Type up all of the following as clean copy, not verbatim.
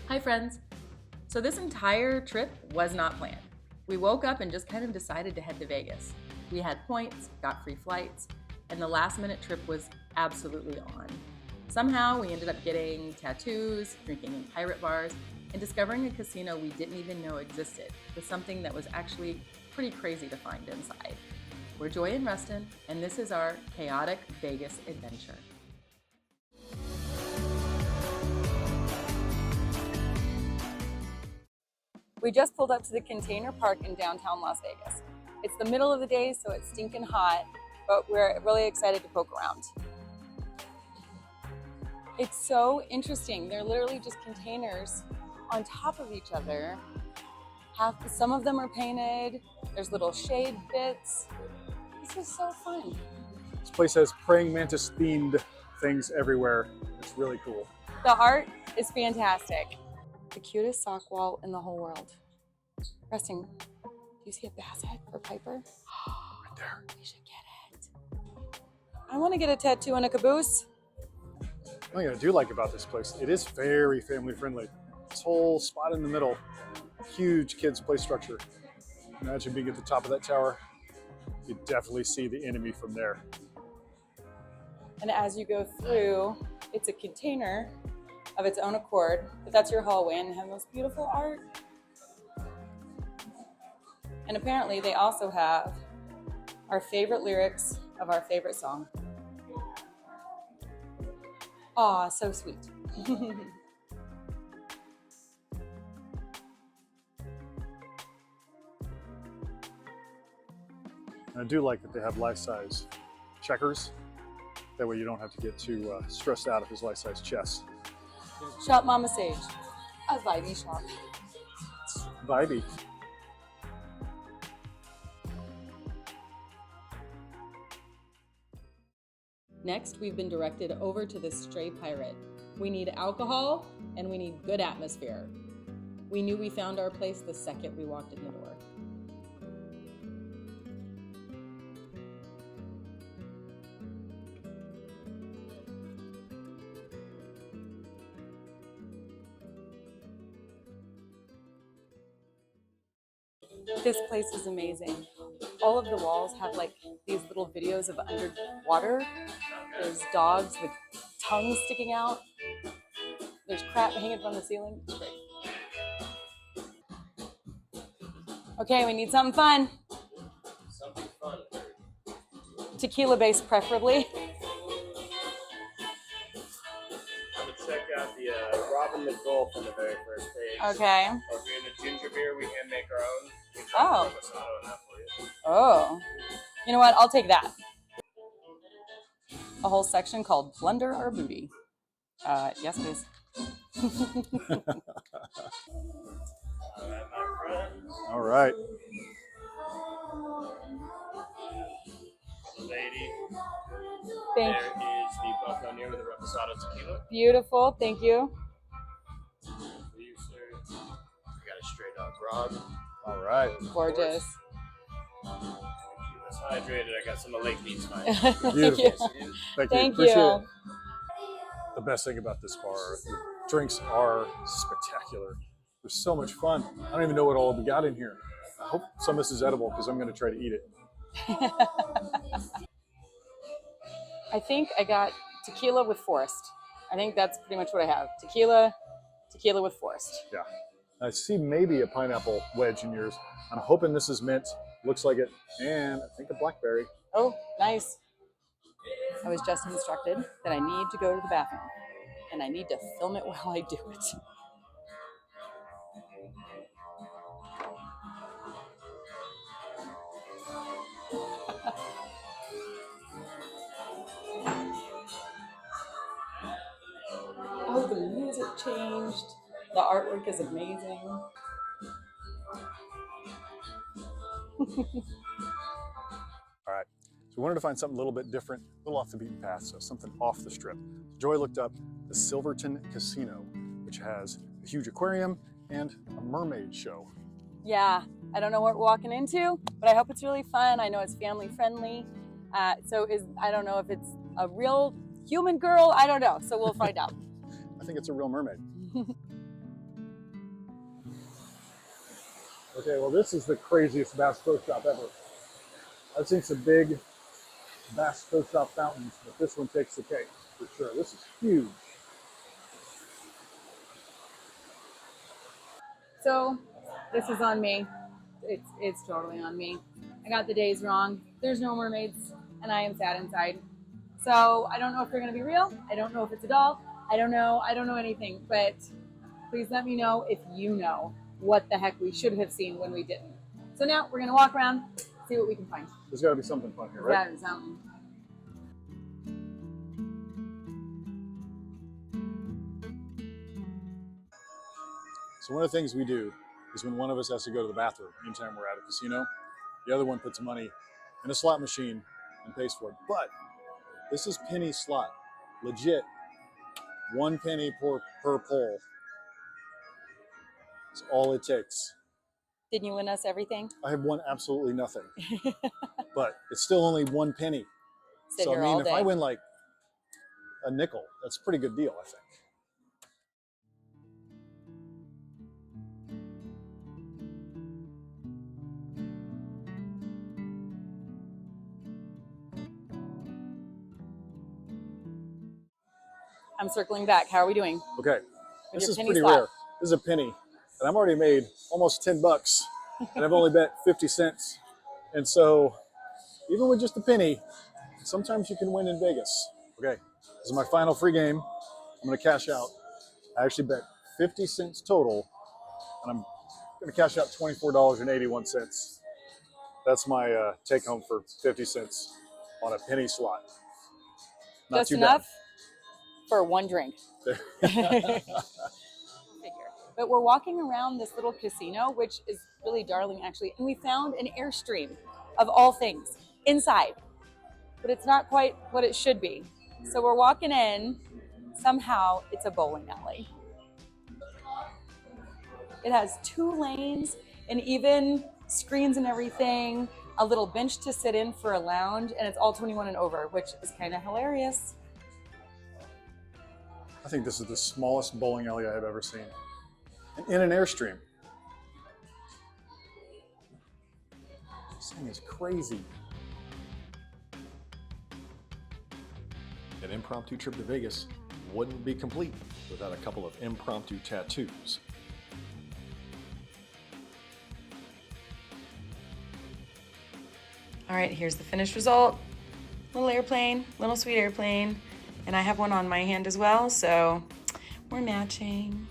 Hi friends! So this entire trip was not planned. We woke up and just kind of decided to head to Vegas. We had points, got free flights, and the last minute trip was absolutely on. Somehow we ended up getting tattoos, drinking in pirate bars, and discovering a casino we didn't even know existed with something that was actually pretty crazy to find inside. We're Joy and Rustin, and this is our chaotic Vegas adventure. We just pulled up to the Container Park in downtown Las Vegas. It's the middle of the day, so it's stinking hot, but we're really excited to poke around. It's so interesting. They're literally just containers on top of each other. Some of them are painted. There's little shade bits. This is so fun. This place has praying mantis themed things everywhere. It's really cool. The art is fantastic. The cutest sock wall in the whole world. Rustin, do you see a bass head for Piper? Right there. We should get it. I want to get a tattoo and a caboose. One thing I do like about this place, it is very family friendly. This whole spot in the middle, huge kids play structure. Imagine being at the top of that tower. You definitely see the enemy from there. And as you go through, it's a container of its own accord, but that's your hallway and have most beautiful art. And apparently they also have our favorite lyrics of our favorite song. Aw, so sweet. And I do like that they have life-size checkers. That way you don't have to get too stressed out of his life-size chest. Shop Mama Sage, a vibey shop. It's vibey. Next, we've been directed over to the Stray Pirate. We need alcohol and we need good atmosphere. We knew we found our place the second we walked in the door. This place is amazing. All of the walls have like these little videos of underwater. There's dogs with tongues sticking out. There's crap hanging from the ceiling. It's great. Okay, we need something fun. Something fun. Tequila based preferably. I'm gonna check out the Robin the Gulf on the very first page. Okay. Or if you're into ginger beer, we can make our own. We can Oh. Reposado on that for you. Oh. You know what? I'll take that. A whole section called Plunder or Booty. Yes, please. All right, my friends. All right. Lady. Thank There is the Buffalo Near with the Reposado tequila. Beautiful. Thank you. For you, sir. We got a straight up grog. All right. Gorgeous. It's hydrated. I got some of Lake Beach fine. Beautiful. Thank you. Thank Appreciate you. it. The best thing about this bar, the drinks are spectacular. They're so much fun. I don't even know what all we got in here. I hope some of this is edible because I'm going to try to eat it. I think I got tequila with forest. I think that's pretty much what I have. Tequila with forest. Yeah. I see maybe a pineapple wedge in yours. I'm hoping this is mint. Looks like it. And I think a blackberry. Oh, nice. I was just instructed that I need to go to the bathroom and I need to film it while I do it. Oh, the music changed. The artwork is amazing. All right. So we wanted to find something a little bit different, a little off the beaten path, so something off the strip. Joy looked up the Silverton Casino, which has a huge aquarium and a mermaid show. Yeah, I don't know what we're walking into, but I hope it's really fun. I know it's family friendly. I don't know if it's a real human girl. I don't know. So we'll find out. I think it's a real mermaid. Okay, well this is the craziest Bass Pro Shop ever. I've seen some big Bass Pro Shop fountains, but this one takes the cake for sure. This is huge. So this is on me. It's totally on me. I got the days wrong. There's no mermaids, and I am sad inside. So I don't know if they're gonna be real. I don't know if it's a doll. I don't know anything. But please let me know if you know what the heck we should have seen when we didn't. So now we're gonna walk around, see what we can find. There's got to be something fun here, right? That is something. So one of the things we do is when one of us has to go to the bathroom anytime we're at a casino, the other one puts money in a slot machine and pays for it. But this is penny slot, legit. 1 penny per pull. It's all it takes. Didn't you win us everything? I have won absolutely nothing, but it's still only 1 penny. Sit So I here mean, all if day. I win like a nickel, that's a pretty good deal, I think. I'm circling back. How are we doing? Okay, With this your is penny pretty slot? rare. This is a penny, and I'm already made almost 10 bucks, and I've only bet 50 cents. And so, even with just a penny, sometimes you can win in Vegas. Okay, this is my final free game. I'm gonna cash out. I actually bet 50 cents total, and I'm gonna cash out $24.81. That's my take home for 50 cents on a penny slot. Not Just too enough for one drink. bad. But we're walking around this little casino, which is really darling actually, and we found an Airstream of all things inside, but it's not quite what it should be. So we're walking in, somehow it's a bowling alley. It has 2 lanes and even screens and everything, a little bench to sit in for a lounge, and it's all 21 and over, which is kind of hilarious. I think this is the smallest bowling alley I have ever seen. And in an Airstream. This thing is crazy. An impromptu trip to Vegas wouldn't be complete without a couple of impromptu tattoos. All right, here's the finished result. Little airplane, little sweet airplane. And I have one on my hand as well, so we're matching.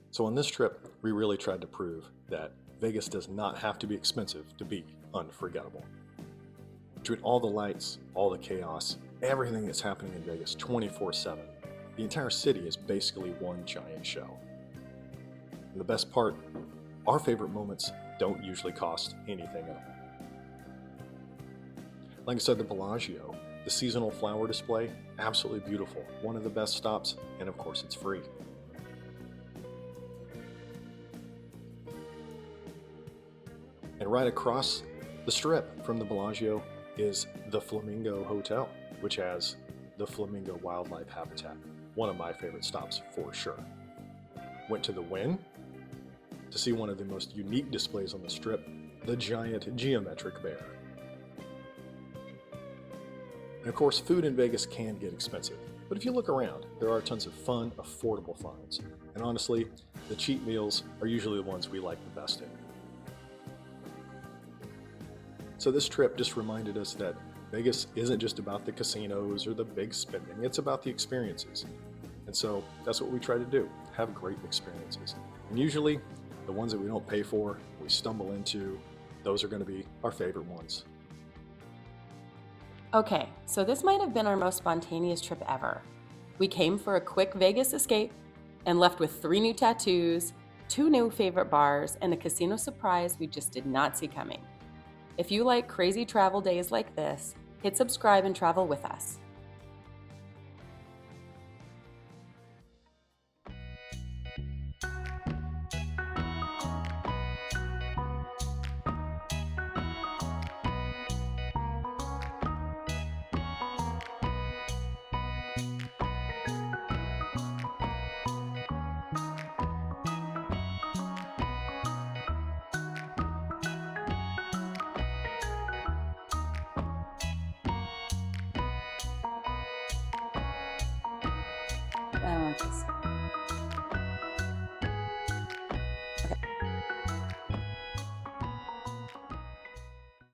So on this trip, we really tried to prove that Vegas does not have to be expensive to be unforgettable. Between all the lights, all the chaos, everything that's happening in Vegas 24/7, the entire city is basically one giant show. And the best part, our favorite moments don't usually cost anything at all. Like I said, the Bellagio, the seasonal flower display, absolutely beautiful. One of the best stops, and of course it's free. And right across the strip from the Bellagio is the Flamingo Hotel, which has the Flamingo Wildlife Habitat, one of my favorite stops for sure. Went to the Wynn to see one of the most unique displays on the strip, the giant geometric bear. And of course, food in Vegas can get expensive, but if you look around, there are tons of fun, affordable finds. And honestly, the cheap meals are usually the ones we like the best in. So this trip just reminded us that Vegas isn't just about the casinos or the big spending, it's about the experiences. And so that's what we try to do, have great experiences. And usually the ones that we don't pay for, we stumble into, those are going to be our favorite ones. Okay, so this might have been our most spontaneous trip ever. We came for a quick Vegas escape and left with 3 new tattoos, 2 new favorite bars, and a casino surprise we just did not see coming. If you like crazy travel days like this, hit subscribe and travel with us. unconscious.